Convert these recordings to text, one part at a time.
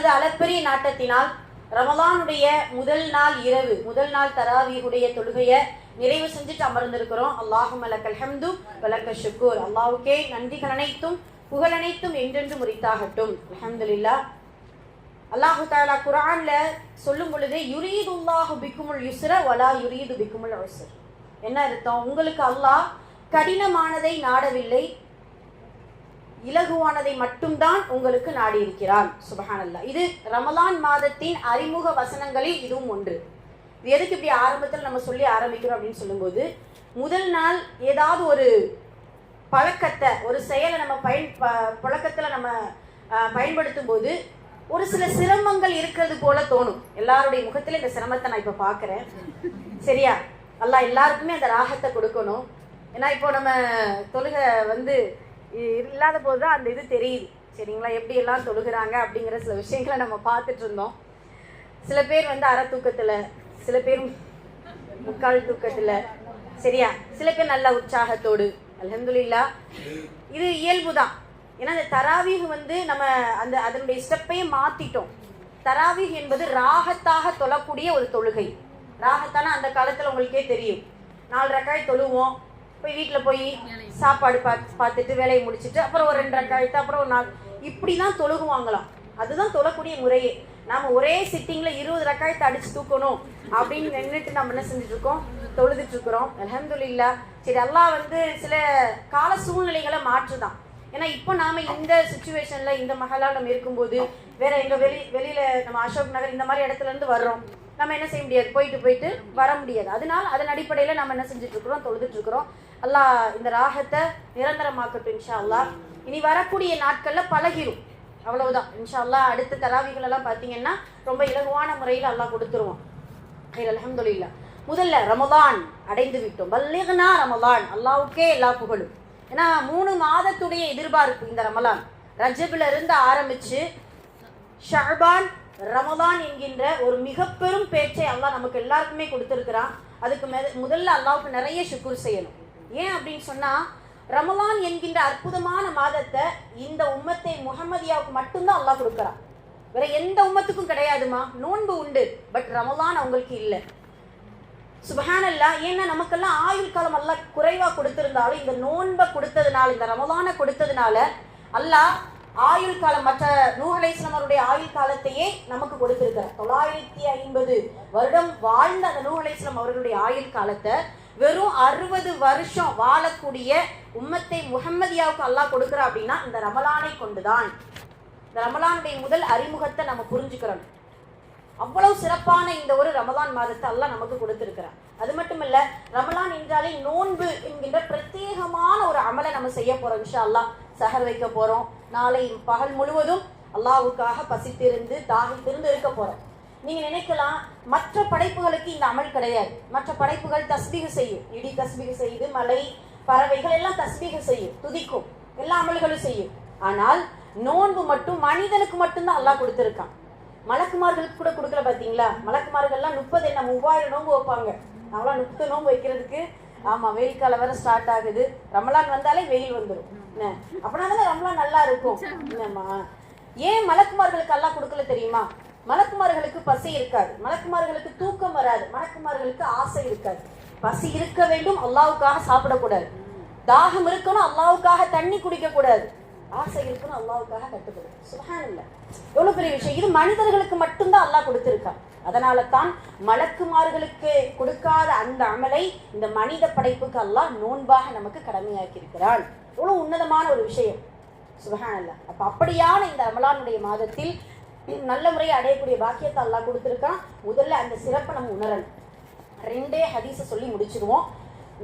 தனது அளப்பெரிய நாட்டத்தினால் ரமலானுடைய முதல் நாள் இரவு, முதல் நாள் தராவீஹுடைய தொழுகையை நிறைவு செஞ்சுட்டு அமர்ந்திருக்கிறோம். அல்லாஹும்ம லக்கல் ஹம்து வலக்க ஷுக்கூர். அல்லாஹ்வுக்கே நன்றிகள் அனைத்தும் புகழ் அனைத்தும் என்றென்று முறித்தாகட்டும். அல்ஹம்துலில்லாஹ். அல்லாஹு தஆலா குர்ஆன்ல சொல்லும் பொழுது யுரீதுல்லாஹு பிக்குமுல் யுஸ்ர வலா யுரீது பிக்குமுல் உஸ்ர். என்ன அர்த்தம்? உங்களுக்கு அல்லாஹ் கடினமானதை நாடவில்லை, இலகுவானதை மட்டும்தான் உங்களுக்கு நாடி இருக்கிறான். சுப்ஹானல்லாஹ். இது ரமலான் மாதத்தின் அறிமுக வசனங்களில் இதுவும் ஒன்று. இது எதுக்கு இப்படி ஆரம்பத்தில் நம்ம சொல்லி ஆரம்பிக்கிறோம் அப்படின்னு சொல்லும்போது, முதல் நாள் ஏதாவது ஒரு பழக்கத்தை, ஒரு செயலை நம்ம பழக்கத்தில் நம்ம பயன்படுத்தும் போது ஒரு சில சிரமங்கள் இருக்கிறது போல தோணும். எல்லாருடைய முகத்துல இந்த சிரமத்தை நான் இப்ப பாக்குறேன். சரியா? அல்லாஹ் எல்லாருக்குமே அந்த ராகத்தை கொடுக்கணும். ஏன்னா இப்போ நம்ம தொழுகை இல்லாத போதுதான் அந்த இது தெரியுது. சரிங்களா? எப்படி எல்லாம் தொழுகிறாங்க அப்படிங்கிற சில விஷயங்களை நம்ம பார்த்துட்டு இருந்தோம். சில பேர் அரை தூக்கத்துல, சில பேர் முக்கால் தூக்கத்துல, சரியா? சில பேர் நல்ல உற்சாகத்தோடு. அல்ஹம்துலில்லாஹ். இது இயல்புதான். ஏன்னா அந்த தராவீஹ் நம்ம அதனுடைய ஸ்டெப்பையே மாத்திட்டோம். தராவீஹ் என்பது ராகத்தாக தொழக்கூடிய ஒரு தொழுகை. ராகத்தான அந்த காலத்துல உங்களுக்கே தெரியும். 4 ரக்காய் தொழுவோம், போய் வீட்டில் போய் சாப்பாடு பார்த்துட்டு வேலையை முடிச்சுட்டு அப்புறம் ஒரு 2 ரக்காயத்து, அப்புறம் ஒரு 4, இப்படிதான் தொழுகுவாங்களாம். அதுதான் தொழக்கூடிய முறையே. நாம ஒரே சிட்டிங்ல 20 ரக்காயத்தை அடிச்சு தூக்கணும் அப்படின்னு நின்றுட்டு நம்ம என்ன செஞ்சுட்டு இருக்கோம்? தொழுதுட்டு இருக்கிறோம். அல்ஹம்துலில்லாஹ். சரி, அல்லாஹ் சில கால சூழ்நிலைகளை மாற்றுதான். ஏன்னா இப்போ நாம இந்த சிச்சுவேஷன்ல, இந்த மஹாலா நம்ம இருக்கும்போது வேற எங்க வெளியில நம்ம அசோக் நகர் இந்த மாதிரி இடத்துல இருந்து வர்றோம், நம்ம என்ன செய்ய முடியாது, போயிட்டு வர முடியாது. அதனால அதன் அடிப்படையில நம்ம என்ன செஞ்சுட்டு இருக்கிறோம்? தொழுதுட்டு இருக்கிறோம். அல்லாஹ் இந்த ராகத்தை நிரந்தரமாக்கட்டும் இன்ஷா அல்லாஹ். இனி வரக்கூடிய நாட்கள்ல பழகிரும், அவ்வளவுதான் இன்ஷா அல்லாஹ். அடுத்த தராவிகள் எல்லாம் பாத்தீங்கன்னா ரொம்ப இலகுவான முறையில் அல்லாஹ் கொடுத்துருவோம். அல்ஹம்துலில்லாஹ். முதல்ல ரமலான் அடைந்து விட்டோம். பல்லிக்னா ரமலான். அல்லாஹ்வுக்கே எல்லா புகழும். ஏன்னா 3 மாதத்துடைய எதிர்பார்ப்பு இந்த ரமலான். ரஜப்ல இருந்து ஆரம்பிச்சு ஷஅபான், ரமலான் என்கின்ற ஒரு மிக பெரும் பேச்சை அல்லாஹ் நமக்கு எல்லாருக்குமே கொடுத்திருக்கிறான். அதுக்கு முதல்ல அல்லாஹ்வுக்கு நிறைய ஷுக்ர் செய்யணும். ஏன் அப்படின்னு சொன்னா, ரமலான் என்கின்ற அற்புதமான மாதத்தை இந்த உம்மத்தை முஹம்மதியாவுக்கு மட்டும்தான் அல்லாஹ் கொடுக்குறான். வேற எந்த உம்மத்துக்கும் கிடையாதுமா. நோன்பு உண்டு, பட் ரமலான் அவங்களுக்கு இல்லை. சுப்ஹானல்லாஹ். ஏன்னா நமக்கெல்லாம் ஆயுள் காலம் அல்லாஹ் குறைவா கொடுத்திருந்தாலும் இந்த நோன்பை கொடுத்ததுனால, இந்த ரமலானை கொடுத்ததுனால அல்லாஹ் ஆயுள் காலம், மற்ற நூஹ் அலைஹிஸ்ஸலாம் அவருடைய ஆயுள் காலத்தையே நமக்கு கொடுத்திருக்கிறார். 950 வருடம் வாழ்ந்த அந்த நூஹ் அலைஹிஸ்ஸலாம் அவர்களுடைய ஆயுள் காலத்தை வெறும் 60 வருஷம் வாழக்கூடிய உம்மத்தை முஹம்மதியாவுக்கு அல்லாஹ் கொடுக்குறா அப்படின்னா இந்த ரமலானை கொண்டுதான். இந்த ரமலானுடைய முதல் அறிமுகத்தை நம்ம புரிஞ்சுக்கிறோம். அவ்வளவு சிறப்பான இந்த ஒரு ரமலான் மாதத்தை அல்லாஹ் நமக்கு கொடுத்திருக்கிறார். அது மட்டுமல்ல, ரமலான் என்றாலே நோன்பு என்கின்ற பிரத்யேகமான ஒரு அமலை நம்ம செய்ய போறோம். இன்ஷா அல்லாஹ் சஹர் வைக்க போறோம். நாளை பகல் முழுவதும் அல்லாஹ்வுக்காக பசித்திருந்து தாகித்திருந்து இருக்க போறோம். நீங்க நினைக்கலாம், மற்ற படைப்புகளுக்கு இந்த அமல் கிடையாது. மற்ற படைப்புகள் தஸ்பீஹ் செய்யும், இடி தஸ்பீஹ் செய்து, மலை பறவைகள் எல்லாம் தஸ்பீஹ் செய்யும், துதிக்கும், எல்லா அமல்களும் செய்யும். ஆனால் நோன்பு மட்டும் மனிதனுக்கு மட்டும்தான் அல்லாஹ் கொடுத்திருக்கான். மலக்குமார்களுக்கு கூட கொடுக்கல. பாத்தீங்களா? மலக்குமார்கள்லாம் 30 நோன்பு வைப்பாங்க. அவங்களாம் 30 நோன்பு வைக்கிறதுக்கு, ஆமா, வெயில் காலம் வேற ஸ்டார்ட் ஆகுது. ரமலான் வந்தாலே வெயில் வந்துடும். அப்படின்னா தானே ரமலான் நல்லா இருக்கும். என்னம்மா, ஏன் மலக்குமார்களுக்கு அல்லாஹ் கொடுக்கல தெரியுமா? மலக்குமார்களுக்கு பசி இருக்காது, மலக்குமார்களுக்கு தூக்கம் வராது, மலக்குமார்களுக்கு ஆசை இருக்காது. பசி இருக்க வேண்டும், அல்லாஹ்வுக்காக சாப்பிடக்கூடாது. தாகம் இருக்கணும், அல்லாஹ்வுக்காக தண்ணி குடிக்க கூடாது. ஆசை இருக்கணும், அல்லாஹ்வுக்காக கட்டுப்படும். சுப்ஹானல்லாஹ். எவ்வளவு பெரிய விஷயம். இது மனிதர்களுக்கு மட்டும்தான் அல்லாஹ் கொடுத்திருக்கான். அதனால தான் மலக்குமார்களுக்கு கொடுக்காத அந்த அமலை இந்த மனித படைப்புக்கு அல்லாஹ் நோன்பாக நமக்கு கடமையாக்கி இருக்கிறான். எவ்வளவு உன்னதமான ஒரு விஷயம். சுப்ஹானல்லாஹ். அப்ப அப்படியான இந்த ரமலானுடைய மாதத்தில் நல்ல முறையை அடையக்கூடிய பாக்கியத்தை அல்லாஹ் கொடுத்திருக்கான். முதல்ல அந்த சிறப்பை நம்ம உணரணும். 2 ஹதீஸை சொல்லி முடிச்சிடுவோம்.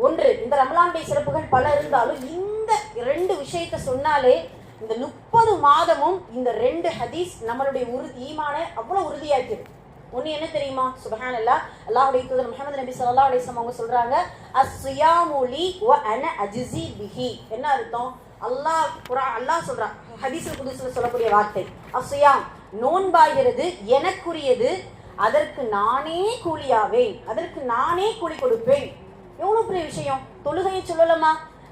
ஒன்று, இந்த ரமலானுடைய சிறப்புகள் பல இருந்தாலும் இந்த 2 விஷயத்தை சொன்னாலே இந்த 30 மாதமும் இந்த 2 ஹதீஸ் நம்மளுடைய ஈமானை அவ்வளவு உறுதியாக்கிடும். ஒண்ணு என்ன தெரியுமா? சுப்ஹானல்லாஹ். அல்லாஹ்வுடைய தூதர் முஹம்மது நபி ஸல்லல்லாஹு அலைஹி வஸல்லம் அவங்க சொல்றாங்க, அஸ்ஸியாமு லி வ அன அஜ்ஸி பிஹி. என்ன அர்த்தம்? அல்லாஹ் சொல்றான் ஹதீஸுல் குதுஸ்ல சொல்லக்கூடிய வார்த்தை, அஸ்ஸியாம், நோன்பாகிறது எனக்குரியது, அதற்கு நானே கூலியாவேன், அதற்கு நானே கூலி கொடுப்பேன். எவ்வளவு பெரிய விஷயம். தொழுகையை சொல்லலாமா?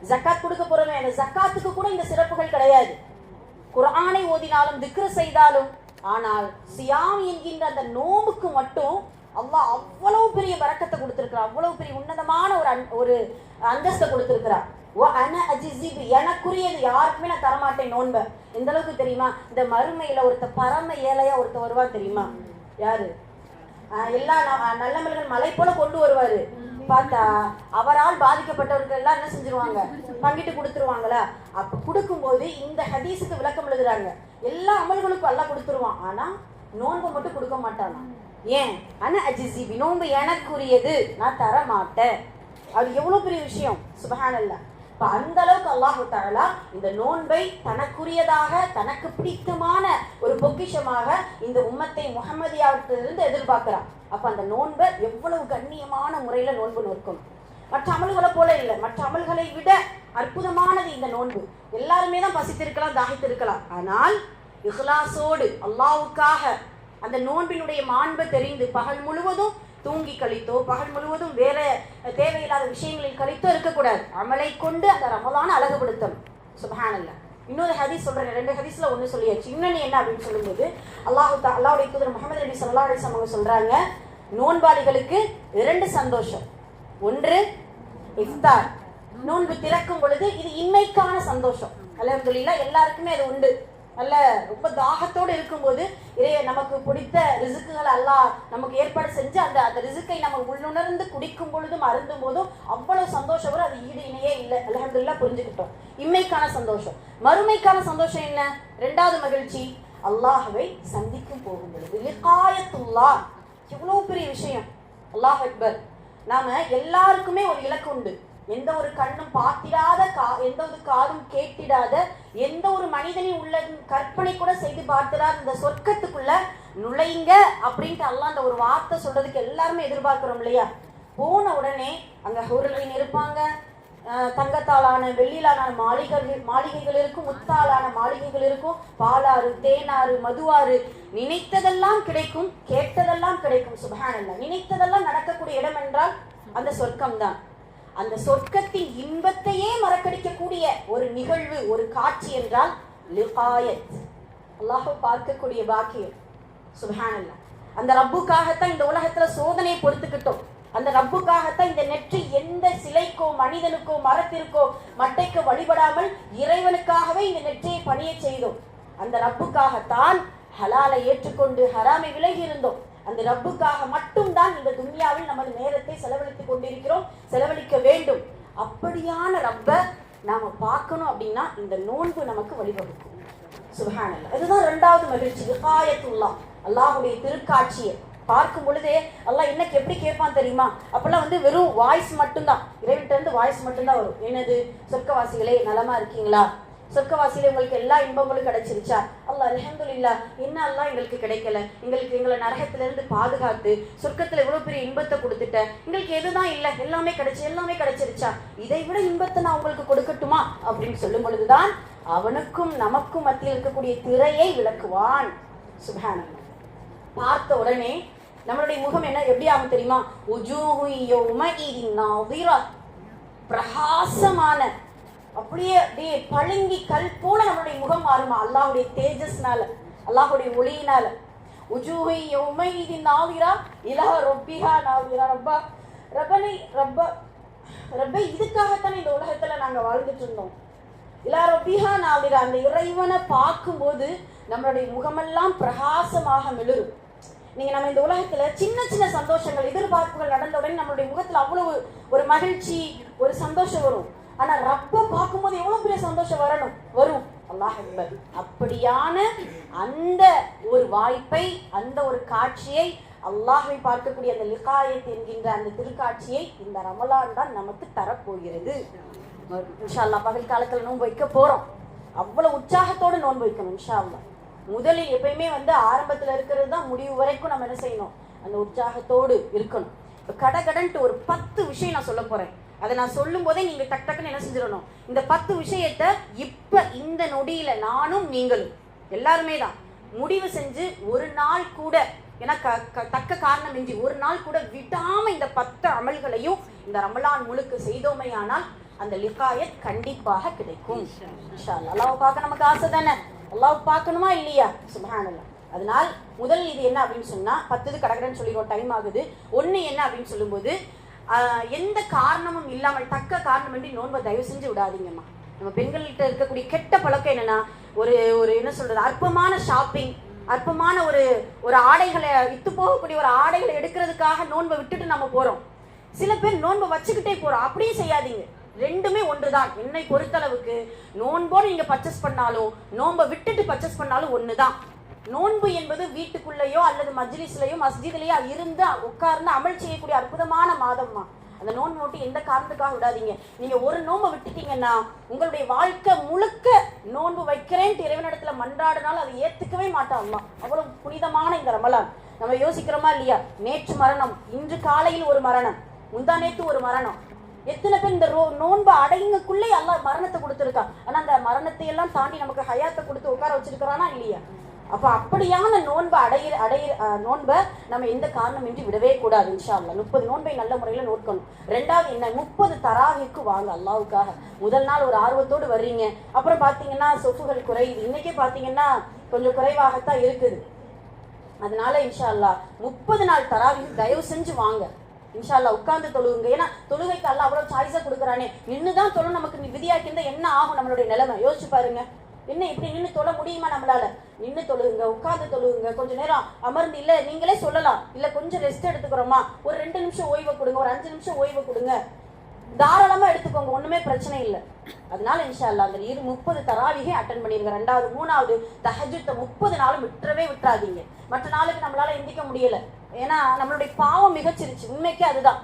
ஜக்காத் கொடுக்க போறோம், ஜக்காத்துக்கு கூட இந்த சிறப்புகள் கிடையாது. குர்ஆனை ஓதினாலும் திக்ர் செய்தாலும் ஆனால் சியாம் என்கின்ற அந்த நோம்புக்கு மட்டும் அல்லாஹ் அவ்வளவு பெரிய பரக்கத்தை கொடுத்திருக்கிறார், அவ்வளவு பெரிய உன்னதமான ஒரு அந்தஸ்தை கொடுத்திருக்கிறார். எனக்குரியது, யாருக்குமே நான் தரமாட்டேன் நோன்பை. எந்த அளவுக்கு தெரியுமா? இந்த மறுமையில பரம ஏழையா வருவா தெரியுமா? யாரு? எல்லா நல்லமல்கள் மலை போல கொண்டு வருவாரு. பார்த்தா அவரால் பாதிக்கப்பட்டவர்கள் எல்லாம் என்ன செஞ்சிருவாங்க? பங்கிட்டு கொடுத்துருவாங்களா? அப்ப கொடுக்கும்போது இந்த ஹதீஸுக்கு விளக்கம் எழுதுறாங்க, எல்லா அமல்களுக்கும் எல்லாம் கொடுத்துருவான், ஆனா நோன்பு மட்டும் கொடுக்க மாட்டானா. ஏன்? நோன்பு எனக்குரியது, நான் தர மாட்டேன். அது எவ்வளவு பெரிய விஷயம். சுப்ஹானல்லாஹ். இப்ப அந்த அளவுக்கு அல்லாஹ் தஆலா இந்த நோன்பை தனக்குரியதாக, தனக்கு பிடித்தமான ஒரு பொக்கிஷமாக இந்த உம்மத்தை முஹம்மதியாவிலிருந்து எதிர்பார்க்கிறான். அப்ப அந்த நோன்பை எவ்வளவு கண்ணியமான முறையில நோன்பு நோக்கும். மற்ற அமல்களை போல இல்லை, மற்ற அமல்களை விட அற்புதமானது இந்த நோன்பு. எல்லாருமே தான் பசித்திருக்கலாம், தாகித்திருக்கலாம், ஆனால் இஹ்லாஸோடு அல்லாஹ்வுக்காக அந்த நோன்பினுடைய மாண்பை தெரிந்து பகல் முழுவதும் தூங்கி கழித்தோ, பகல் முழுவதும் வேற தேவையில்லாத விஷயங்களில் கழித்தோ இருக்கக்கூடாது. அமலை கொண்டு அந்த ரமலான அழகுபடுத்தணும். சுப்ஹானல்லாஹ். இன்னொரு ஹதீஸ் சொல்றேன், 2 ஹதீஸ்ல ஒன்று சொல்லியாச்சு. இன்னொன்று என்ன அப்படின்னு சொல்லும்போது அல்லாஹ்வுடைய தூதர் முஹம்மது நபி ஸல்லல்லாஹு அலைஹி வஸல்லம் சொல்றாங்க, நோன்பாளிகளுக்கு 2 சந்தோஷம். ஒன்று இஃப்தார், நோன்பு திறக்கும் பொழுது இது இன்மைக்கான சந்தோஷம். அல்ஹம்துலில்லாஹ், எல்லாருக்குமே அது உண்டு. நல்ல ரொம்ப தாகத்தோடு இருக்கும்போது நமக்கு பிடித்த ரிசுக்குகள் அல்லாஹ் நமக்கு ஏற்பாடு செஞ்சு அந்த ரிசுக்கை நம்ம உள்ளுணர்ந்து குடிக்கும் பொழுதும் அருந்தும் போதும் அவ்வளவு சந்தோஷம் வரும். அது ஈடு இணையே இல்லை. அல்ஹம்துலில்லாஹ், புரிஞ்சுக்கிட்டோம். இம்மைக்கான சந்தோஷம். மறுமைக்கான சந்தோஷம் என்ன? 2வது மகிழ்ச்சி, அல்லாஹ்வை சந்திக்கும் போகும் பொழுது லிகாயத்துல்லாஹ். எவ்வளவு பெரிய விஷயம். அல்லாஹ் அக்பர். நாம எல்லாருக்குமே ஒரு இலக்கு உண்டு. எந்த ஒரு கண்ணும் பார்த்திடாத, எந்த ஒரு காதும் கேட்டிடாத, எந்த ஒரு மனிதனின் உள்ள கற்பனை கூட செய்து பார்த்திடாத இந்த சொர்க்கத்துக்குள்ள நுழைங்க அப்படின்ட்டு அல்லாஹ் அந்த ஒரு வார்த்தை சொல்றதுக்கு எல்லாருமே எதிர்பார்க்கிறோம் இல்லையா? போன உடனே அங்க ஹூரல் இருப்பாங்க, தங்கத்தாலான வெள்ளியிலான மாளிகைகள் இருக்கும், முத்தாலான மாளிகைகள் இருக்கும், பாலாறு, தேனாறு, மதுவாறு, நினைத்ததெல்லாம் கிடைக்கும், கேட்டதெல்லாம் கிடைக்கும். சுப்ஹானல்லாஹ். நினைத்ததெல்லாம் நடக்கக்கூடிய இடம் என்றால் அந்த சொர்க்கம் தான். அந்த சொர்க்கத்தின் இன்பத்தையே மறக்கடிக்கக்கூடிய ஒரு நிகழ்வு, ஒரு காட்சி என்றால் லிகாயத், அல்லாஹ்வை பார்க்கக்கூடிய பாக்கியம். சுப்ஹானல்லாஹ். அந்த ரப்புக்காகத்தான் இந்த உலகத்துல சோதனையை பொறுத்துக்கிட்டோம். அந்த ரப்புக்காகத்தான் இந்த நெற்றி எந்த சிலைக்கோ, மனிதனுக்கோ, மரத்திற்கோ, மட்டைக்கோ வழிபடாமல் இறைவனுக்காகவே இந்த நெற்றியை பணிய செய்தோம். அந்த ரப்புக்காகத்தான் ஹலாலை ஏற்றுக்கொண்டு ஹராமை விலகி இருந்தோம். அந்த ரப்புக்காக மட்டும்தான் இந்த துன்யாவில் நமது நேரத்தை செலவழித்துக் கொண்டிருக்கிறோம், செலவழிக்க வேண்டும். அப்படியான ரப்ப நாம பார்க்கணும் அப்படின்னா இந்த நோன்பு நமக்கு வழிவகுக்கும். சுப்ஹானல்லாஹ். இதுதான் 2வது மகிழ்ச்சி, லிகாயத்துல்லாஹ். அல்லாஹ்வுடைய திருக்காட்சியை பார்க்கும் பொழுதே அல்லாஹ் இன்னைக்கு எப்படி கேட்பான் தெரியுமா? அப்பெல்லாம் வெறும் வாய்ஸ் மட்டும்தான், இறைவன்கிட்ட இருந்து வாய்ஸ் மட்டும்தான் வரும். என்னது? சொர்க்கவாசிகளே நலமா இருக்கீங்களா? சொர்க்கவாசியில உங்களுக்கு எல்லா இன்பங்களும் கிடைச்சிருச்சா? அல்லாஹ் அல்ஹம்துலில்லாஹ். என்ன அல்லாஹ் எங்களுக்கு கிடைக்கல, எங்களை நரகத்திலிருந்து பாதுகாத்து சொர்க்கத்துல இவ்வளவு பெரிய இன்பத்தை கொடுத்துட்ட, எங்களுக்கு எதுதான் இல்லை, எல்லாமே கிடைச்சிருச்சா? இதை விட இன்பத்தை நான் உங்களுக்கு கொடுக்கட்டுமா அப்படின்னு சொல்லும் பொழுதுதான் அவனுக்கும் நமக்கும் மத்தியில் இருக்கக்கூடிய திரையை விளக்குவான். சுப்ஹானல்லாஹ். பார்த்த உடனே நம்மளுடைய முகம் என்ன எப்படி ஆகும் தெரியுமா? உஜூஹு யௌமஇதின் நாதிரா, பிரகாசமான, அப்படியே பழுங்கி கல் போல நம்மளுடைய முகம் மாறுமா அல்லாஹ்வுடைய தேஜஸ்னால, அல்லாஹ்வுடைய ஒளியினால. உஜூஹு யௌமஇதின் நாதிரா இலா ரப்பிஹா நாதிரா. ரப்பை இதுக்காகத்தான் இந்த உலகத்துல நாங்க வாழ்ந்துட்டு இருந்தோம். இலா ரப்பிஹா நாதிரா, அந்த இறைவனை பார்க்கும்போது நம்மளுடைய முகமெல்லாம் பிரகாசமாக மிளரும். நீங்க நம்ம இந்த உலகத்துல சின்ன சின்ன சந்தோஷங்கள், எதிர்பார்ப்புகள் நடந்த உடனே நம்மளுடைய முகத்துல அவ்வளவு ஒரு மகிழ்ச்சி, ஒரு சந்தோஷம் வரும். ஆனா ரப்ப பார்க்கும்போது எவ்வளவு பெரிய சந்தோஷம் வரும். அல்லாஹ் அக்பர். அப்படியான அந்த ஒரு வாய்ப்பை, அந்த ஒரு காட்சியை, அல்லாஹ்வை பார்க்கக்கூடிய அந்த லிகாயத் என்கின்ற அந்த திருக்காட்சியை இந்த ரமலான் தான் நமக்கு தரப்போகிறது. இன்ஷா அல்லாஹ் பகல் காலத்துல நோன்பு வைக்க போறோம். அவ்வளவு உற்சாகத்தோடு நோன்பு வைக்கணும் இன்ஷா அல்லாஹ். முதலில் எப்பயுமே ஆரம்பத்துல இருக்கிறது தான் முடிவு வரைக்கும் நம்ம என்ன செய்யணும்? அந்த உற்சாகத்தோடு இருக்கணும். கடகடன்ட்டு ஒரு 10 விஷயம் நான் சொல்ல போறேன். அதை நான் சொல்லும் போதே நீங்க டக்குன்னு என்ன செஞ்சிடணும்? இந்த 10 விஷயத்தை இப்ப இந்த நொடியில நானும் நீங்களும் எல்லாருமே தான் முடிவு செஞ்சு ஒரு நாள் கூட, ஏன்னா தக்க காரணம் இன்றி ஒரு நாள் கூட விடாம இந்த 10 அமல்களையும் இந்த ரமலான் முழுக்க செய்தோமையானால் அந்த லிகாயத் கண்டிப்பாக கிடைக்கும். இன்ஷா அல்லாஹ். அல்லாஹ் பார்க்க நமக்கு ஆசை தானே? அல்லாஹ் பார்க்கணுமா இல்லையா? சுப்ஹானல்லாஹ். அதனால் முதல் இது என்ன அப்படின்னு சொன்னா 10 கடகடன்னு சொல்லிடுவோம், டைம் ஆகுது. ஒண்ணு என்ன அப்படின்னு சொல்லும்போது எந்த காரணமும் இல்லாமல் தக்க காரணமின்றி நோன்பை தயவு செஞ்சு விடாதீங்கம்மா. நம்ம பெண்கள்கிட்ட இருக்கக்கூடிய கெட்ட பழக்கம் என்னன்னா, ஒரு ஒரு என்ன சொல்றது, அற்பமான ஷாப்பிங், அற்பமான ஒரு ஒரு ஆடைகளை வித்து போகக்கூடிய ஒரு ஆடைகளை எடுக்கிறதுக்காக நோன்பை விட்டுட்டு நம்ம போறோம். சில பேர் நோன்பை வச்சுக்கிட்டே போறோம். அப்படியே செய்யாதீங்க. ரெண்டுமே ஒன்றுதான். என்னை பொறுத்தளவுக்கு நோன்போடு நீங்க பர்ச்சேஸ் பண்ணாலும் நோன்பை விட்டுட்டு பர்ச்சேஸ் பண்ணாலும் ஒண்ணுதான். நோன்பு என்பது வீட்டுக்குள்ளேயோ அல்லது மஜ்லிஸ்லயோ மஸ்ஜித்லயோ இருந்து உட்கார்ந்து அமல் செய்யக்கூடிய அற்புதமான மாதம்மா. அந்த நோன்பு மட்டும் எந்த காரணத்துக்காக விடாதீங்க. நீங்க ஒரு நோன்பை விட்டுட்டீங்கன்னா உங்களுடைய வாழ்க்கை முழுக்க நோன்பு வைக்கிறேன் இறைவனிடத்துல மன்றாடினாலும் அதை ஏத்துக்கவே மாட்டாங்களாம். அவ்வளவு புனிதமான இந்த ரமலான். நம்ம யோசிக்கிறோமா இல்லையா? நேற்று மரணம், இன்று காலையில் ஒரு மரணம், முந்தா நேற்று ஒரு மரணம். எத்தனை பேர் இந்த நோன்பை அடைங்கக்குள்ளே எல்லாம் மரணத்தை கொடுத்துருக்கா. ஆனா அந்த மரணத்தை எல்லாம் தாண்டி நமக்கு ஹயாத்தை கொடுத்து உட்கார வச்சிருக்கிறானா இல்லையா? அப்ப அப்படியான நோன்பை நோன்பை நம்ம எந்த காரணமின்றி விடவே கூடாது. இன்ஷா அல்லாஹ் 30 நோன்பை நல்ல முறையில நோக்கணும். ரெண்டாவது என்ன, 30 தராவிக்கு வாங்க அல்லாஹ்வுக்காக. முதல் நாள் ஒரு ஆர்வத்தோடு வர்றீங்க, அப்புறம் பாத்தீங்கன்னா சொஃபுகள் குறையுது. இன்னைக்கே பாத்தீங்கன்னா கொஞ்சம் குறைவாகத்தான் இருக்குது. அதனால இன்ஷா அல்லாஹ் 30 நாள் தராவிக்கு தயவு செஞ்சு வாங்க. இன்ஷா அல்லாஹ் உட்கார்ந்து தொழுவுங்க. ஏன்னா தொழுகைக்கு அல்லாஹ் அவ்வளவு சாய்ஸா கொடுக்குறானே. நின்றுதான் தொழு நமக்கு விதியாக்கியிருந்தா என்ன ஆகும் நம்மளுடைய நிலைமை? யோசிச்சு பாருங்க. என்ன இப்படி நின்று தொழ முடியுமா நம்மளால? நின்று தொழுகுங்க, உட்கார்ந்து தொழுகுங்க, கொஞ்ச நேரம் அமர்ந்து, இல்ல நீங்களே சொல்லலாம், இல்ல கொஞ்சம் ரெஸ்ட் எடுத்துக்கிறோமா, ஒரு 2 நிமிஷம் ஓய்வு கொடுங்க, ஒரு 5 நிமிஷம் ஓய்வு கொடுங்க, தாராளமா எடுத்துக்கோங்க, ஒண்ணுமே பிரச்சனை இல்லை. அதனால இன்ஷா அல்லாஹ் அந்த 30 தராவிகை அட்டன் பண்ணிருங்க. ரெண்டாவது மூணாவது தஹஜ்ஜுத்தை 30 நாளும் விட்டுறாதீங்க. மற்ற நாளுக்கு நம்மளால எந்திக்க முடியல, ஏன்னா நம்மளுடைய பாவம் மிகச்சிருச்சு. உண்மைக்கு அதுதான்.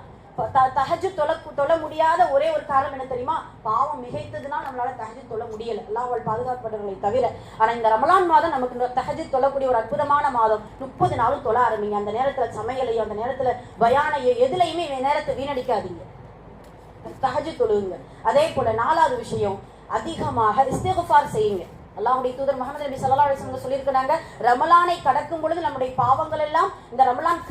தஹஜ்ஜுத் தொழ முடியாத ஒரே ஒரு காரணம் என்ன தெரியுமா? பாவம் மிகைத்ததுனால் நம்மளால தஹஜ்ஜுத் தொழ முடியல, அல்லாஹ்வால் பாதுகாப்பவர்களை தவிர. ஆனா இந்த ரமலான் மாதம் நமக்கு தஹஜ்ஜுத் தொழக்கூடிய ஒரு அற்புதமான மாதம். 30 நாளும் தொழ ஆரம்பிங்க. அந்த நேரத்துல சமையலையோ அந்த நேரத்துல பயானையோ எதுலையுமே நேரத்தை வீணடிக்காதீங்க, தஹஜ்ஜுத் தொழுங்க. அதே போல 4வது விஷயம், அதிகமாக இஸ்திக்ஃபார் செய்யுங்க. அல்லாஹ்வுடைய தூதர் முஹம்மது நபி ஸல்லல்லாஹு அலைஹி வஸல்லம் சொல்லியிருக்காங்க, ரமலானை கடக்கும் பொழுது நம்முடைய பாவங்கள் எல்லாம் இந்த ரமலான்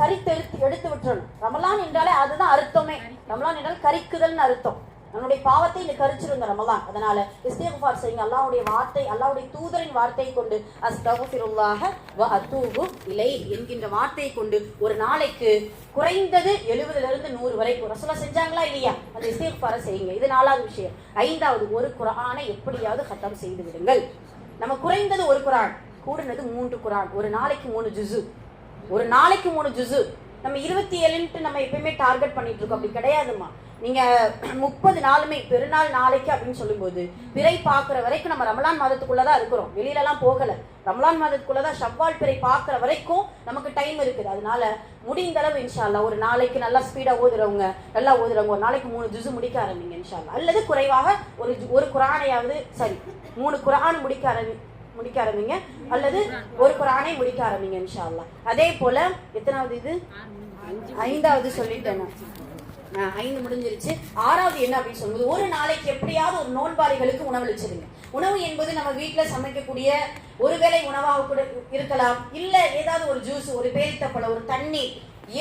எடுத்து விட்டுறணும். ரமலான் என்றாலே அதுதான் அர்த்தமே. ரமலான் என்றால் கரிக்குதல்னு அர்த்தம். நம்முடைய பாவத்தை இந்த கரிச்சிருந்த ரமலான். அதனால இஸ்திக்ஃபார் செய்யுங்க. அல்லாஹ்வுடைய வார்த்தை, அல்லாஹ்வுடைய தூதரின் வார்த்தையை கொண்டு அஸ்தக்ஃபிருல்லாஹ வ அத்தூபு இலைஹி என்கின்ற வார்த்தையை கொண்டு ஒரு நாளைக்கு குறைந்தது 70 இருந்து 100 வரைக்கும் ரசூலுல்லாஹ் செஞ்சாங்களா இல்லையா? அந்த இஸ்திக்ஃபாரை செய்யுங்க. இது 4வது விஷயம். 5வது, ஒரு குர்ஆனை எப்படியாவது கத்தம் செய்து விடுங்கள். நம்ம குறைந்தது ஒரு குர்ஆன், கூடுனது 3 குர்ஆன். ஒரு நாளைக்கு 3 ஜுஸு, ஒரு நாளைக்கு 3 ஜுஸு. நம்ம 27 நம்ம எப்பயுமே டார்கெட் பண்ணிட்டு இருக்கோம். அப்படி கிடையாதுமா. நீங்க 30 நாளுமே பெருநாள் நாளைக்கு அப்படின்னு சொல்லும்போது பிறை பார்க்குற வரைக்கும் நம்ம ரமலான் மாதத்துக்குள்ளதான் இருக்கிறோம், வெளியில எல்லாம் போகல. ரமலான் மாதத்துக்குள்ளதான் ஷவ்வால் பிறை பார்க்குற வரைக்கும் நமக்கு டைம் இருக்குது. அதனால முடிந்த அளவு இன்ஷா அல்லாஹ் ஒரு நாளைக்கு நல்லா ஸ்பீடா ஓதுறவங்க ஒரு நாளைக்கு 3 ஜுஸு முடிக்க ஆரம்பிங்க இன்ஷா அல்லாஹ். அல்லது குறைவாக ஒரு குர்ஆனையாவது, சரி 3 குர்ஆன் முடிக்க ஆரம்பிங்க, அல்லது ஒரு குர்ஆனை முடிக்க ஆரம்பிங்க இன்ஷா அல்லாஹ். அதே போல எத்தனாவது இது? 5வது சொல்லிட்டேன். 5 முடிஞ்சிருச்சு. 6வது என்ன அப்படின்னு சொல்லும்போது, ஒரு நாளைக்கு எப்படியாவது ஒரு நோன்பாளிகளுக்கு உணவளிச்சிருங்க. உணவு என்பது நம்ம வீட்டுல சமைக்கக்கூடிய ஒருவேளை உணவாக கூட இருக்கலாம், இல்ல ஏதாவது ஒரு ஜூஸ், ஒரு பேரித்தப்பழம், ஒரு தண்ணீர்,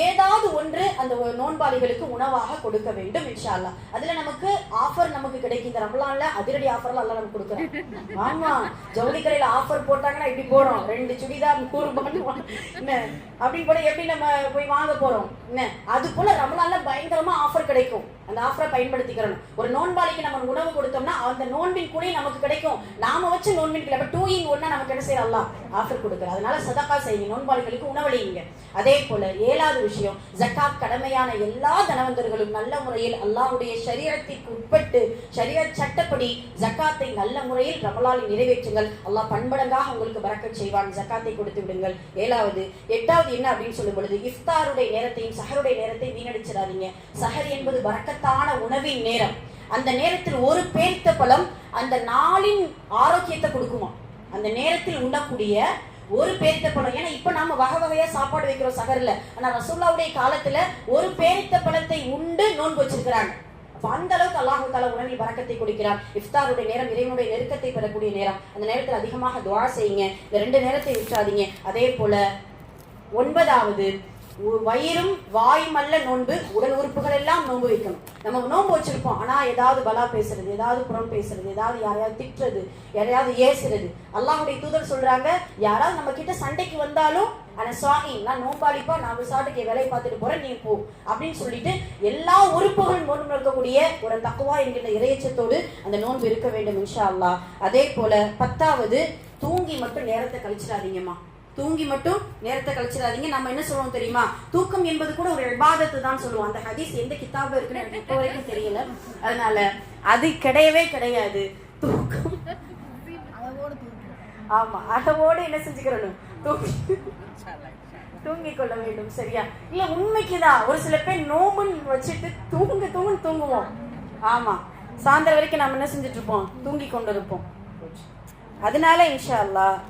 ஏதாவது ஒன்று அந்த நோன்பாளிகளுக்கு உணவாக கொடுக்க வேண்டும் இன்ஷா அல்லாஹ். அதுல நமக்கு ஆஃபர் நமக்கு கிடைக்கும். இந்த ரமலான்ல அதிரடி ஆஃபர்ல எல்லாம் நமக்கு கொடுக்குறோம். ஆமா, ஜவுளி கடையில ஆஃபர் போட்டாங்கன்னா இப்படி போறோம், 2 சுடிதார் 100 என்ன அப்படின்னு போல எப்படி நம்ம போய் வாங்க போறோம் என்ன? அது போல ரமலான்ல பயங்கரமா ஆஃபர் கிடைக்கும். அந்த ஆஃபரை பயன்படுத்திக்கிறோம். ஒரு நோன்பாளிக்கு நம்ம உணவு கொடுத்தோம்னா அந்த நோன்பின் கூட நமக்கு கிடைக்கும். நாம வச்ச நோன்பின் கிளப்ப 2 in 1 நமக்கு என்ன செய்யற அல்லாஹ் ஆஃபர் கொடுக்குறார். அதனால சதகா செய்யுங்க, நோன்பாளிகளுக்கு உணவளியுங்க. அதே போல 7வது விஷயம், ஜக்காத் கடமையான எல்லா தனவந்தர்களும் நல்ல முறையில் அல்லாஹ்வுடைய ஷரீஅத்திற்கு உட்பட்டு ஷரீஅத் சட்டப்படி ஜக்காத்தை நல்ல முறையில் ரமலானில் நிறைவேற்றுங்கள். அல்லாஹ் பன்மடங்காக உங்களுக்கு பரக்கத் செய்வான். ஜக்காத்தை கொடுத்து விடுங்கள். 7வது. 8வது என்ன அப்படின்னு சொல்லும் பொழுது, இஃப்தாருடைய நேரத்தையும் சஹருடைய நேரத்தையும் வீணடிச்சிடாதீங்க. சஹர் என்பது பரக்கத்தான உணவின் நேரம். அந்த நேரத்தில் ஒரு பேரித்த பழம் அந்த நாளின் ஆரோக்கியத்தை கொடுக்குமா. அந்த நேரத்தில் உண்ணக்கூடிய ஒரு பேரித்த பழம். ஏன்னா இப்ப நாம வகை வகையா சாப்பாடு வைக்கிறோம் சஹர்ல. ஆனா ரசூலுல்லாஹ்வுடைய காலத்துல ஒரு பேரித்த பழத்தை உண்டு நோன்பு வச்சிருக்கிறாங்க. அந்த அளவுக்கு அல்லாஹ் தஆலா உணவில் பரக்கத்தை கொடுக்கிறார். இஃப்தாருடைய நேரம் இறைவனுடைய நெருக்கத்தை பெறக்கூடிய நேரம். அந்த நேரத்தில் அதிகமாக துஆ செய்யுங்க. இந்த 2 நேரத்தை விட்டுறாதீங்க. அதே போல 9வது, வயிறும் வாயுமல்ல நோன்பு, உடல் உறுப்புகள் எல்லாம் நோன்பு வைக்கணும். நம்ம நோன்பு வச்சிருப்போம், ஆனா ஏதாவது பலா பேசுறது, ஏதாவது புறம் பேசுறது, ஏதாவது யாரையாவது திட்டுறது, யாரையாவது ஏசுறது. அல்லாஹ்வுடைய தூதர் சொல்றாங்க, யாராவது நம்ம கிட்ட சண்டைக்கு வந்தாலும் நான் நோம்பாளிப்பா, நான் விசாட்டுக்கு வேலையை பார்த்துட்டு போறேன், நீ போ அப்படின்னு சொல்லிட்டு எல்லா உறுப்புகளும் நோன்பு இருக்கக்கூடிய ஒரு தக்குவா என்கிற இறையச்சத்தோடு அந்த நோன்பு இருக்க வேண்டும் இன்ஷா அல்லாஹ். அதே போல 10வது, தூங்கி மட்டும் நேரத்தை கழிச்சிடாதீங்கம்மா. தூங்கி மட்டும் நேரத்தை கழிச்சிடாதீங்க. நம்ம என்ன சொல்லுவோம் தெரியுமா, தூக்கம் என்பது கூட ஒரு இபாதத்து தான் சொல்லுவோம். அந்த ஹதீஸ் எந்த கிதாபு இருக்குன்னு எனக்கு இப்போ வரைக்கும் தெரியல, அதனால அது கிடையவே கிடையாது. தூக்கம் ஆமா, அளவோடு என்ன செஞ்சுக்கிறணும், தூங்கிக் கொள்ள வேண்டும். சரியா? இல்ல உண்மைக்குதான் ஒரு சில பேர் நோம்புன்னு வச்சுட்டு தூங்குவோம். ஆமா, சாயந்தரம் வரைக்கும் நம்ம என்ன செஞ்சுட்டு இருப்போம், தூங்கி கொண்டு இருப்போம். அதனால இன்ஷா அல்லாஹ்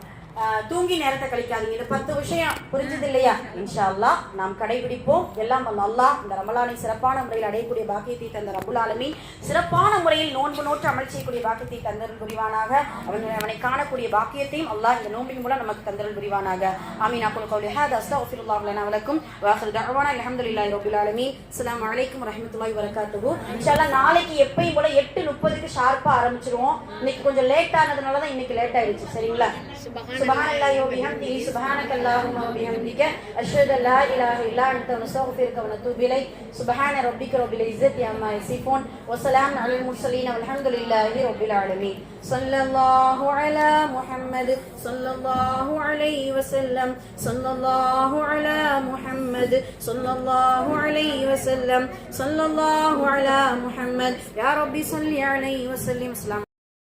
தூங்கி நேரத்தை கழிக்காதீங்க. இந்த 10 விஷயம் புரிஞ்சது இல்லையா? இன்ஷா அல்லாஹ் நாம் கடைபிடிப்போம். எல்லாம் அல்லாஹ் இந்த ரமலானை சிறப்பான முறையில் அடையக்கூடிய பாக்கியத்தை தந்த ரப்புல் ஆலமீன் சிறப்பான முறையில் நோன்பு நோற்று அமல் செய்யக்கூடிய பாக்கியத்தை தந்தருள் புரிவானாக. அவனை காணக்கூடிய பாக்கியத்தையும் அல்லாஹ் இந்த நோன்பின் மூலம் நமக்கு தந்தருள் புரிவானாக. ஆமீன். அக்குல் கௌலி ஹாதா அஸ்தக்ஃபிருல்லாஹ் லனா வ லக்கும் வ ஆகிரு தஅவானா அல்ஹம்துலில்லாஹி ரப்பில் ஆலமீன். அஸ்ஸலாமு அலைக்கும் வரஹ்மத்துல்லாஹி வபரகாத்துஹு. இன்ஷா அல்லாஹ் நாளைக்கு எப்பவும் போல 8:30க்கு ஷார்ப்பா ஆரம்பிச்சிருவோம். இன்னைக்கு கொஞ்சம் லேட் ஆனதுனால தான் இன்னைக்கு லேட் ஆயிடுச்சு. சரிங்களா? சுப்ஹானல்லாஹி வ பிஹம்திஹி சுப்ஹானக்கல்லாஹும்ம வ பிஹம்திக அஷ்ஹது அல்லா இலாஹ இல்லா அன்த நஸ்தக்ஃபிருக வ நத்தூபு இலைக். சுப்ஹான ரப்பிக ரப்பில் இஸ்ஸத்தி அம்மா யசிஃபூன் வ ஸலாமுன் அலல் முர்ஸலீன் வல்ஹம்துலில்லாஹி ரப்பில் ஆலமீன். ஸல்லல்லாஹு அலா முஹம்மத் ஸல்லல்லாஹு அலைஹி வஸல்லம் ஸல்லல்லாஹு அலா முஹம்மத் ஸல்லல்லாஹு அலைஹி வஸல்லம் ஸல்லல்லாஹு அலா முஹம்மத் யா ரப்பி ஸல்லி அலைஹி வஸல்லிம்.